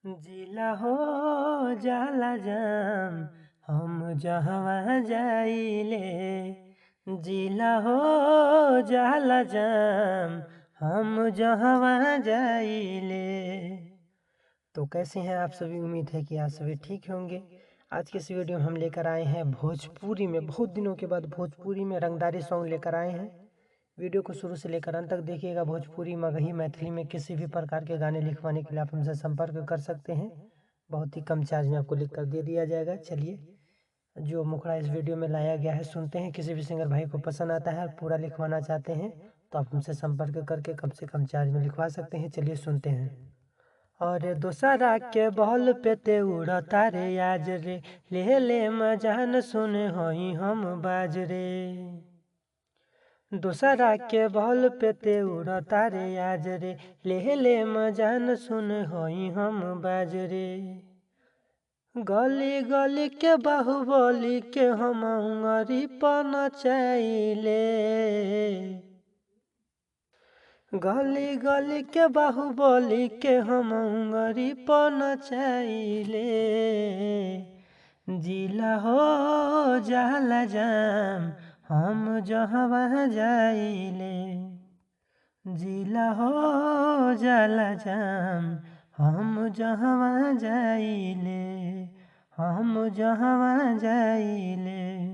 जिला हो जाला जाम हम जहवा जाइले। जिला हो जाला जाम हम जहवा जाइले। तो कैसे हैं आप सभी? उम्मीद है कि आप सभी ठीक होंगे। आज के इस वीडियो में हम लेकर आए हैं भोजपुरी में, बहुत दिनों के बाद भोजपुरी में रंगदारी सॉन्ग लेकर आए हैं। वीडियो को शुरू से लेकर अंत तक देखिएगा। भोजपुरी, मगही, मैथिली में किसी भी प्रकार के गाने लिखवाने के लिए आप हमसे संपर्क कर सकते हैं। बहुत ही कम चार्ज में आपको लिख कर दे दिया जाएगा। चलिए, जो मुखड़ा इस वीडियो में लाया गया है सुनते हैं। किसी भी सिंगर भाई को पसंद आता है और पूरा लिखवाना चाहते हैं तो आप हमसे संपर्क करके कम से कम चार्ज में लिखवा सकते हैं। चलिए सुनते हैं। और दोसरा के बहल पे ते उड़ता रे आज रे, ले मजान सुन होई हम बाज रे। दोसरा के बहल पे ते उड़ता रे आज रे, ले मजान सुन होई हम बाज रे। गली गली के बाहुबली के हम उंगरी पन चाइले। गली गली के बाहुबली के हम उंगरी पन चाइले। जिला हो जाला जाम हम जहवा जाइले। जिला हो जाला जाम हम जहवा जाइले। हम जहवा जाइले।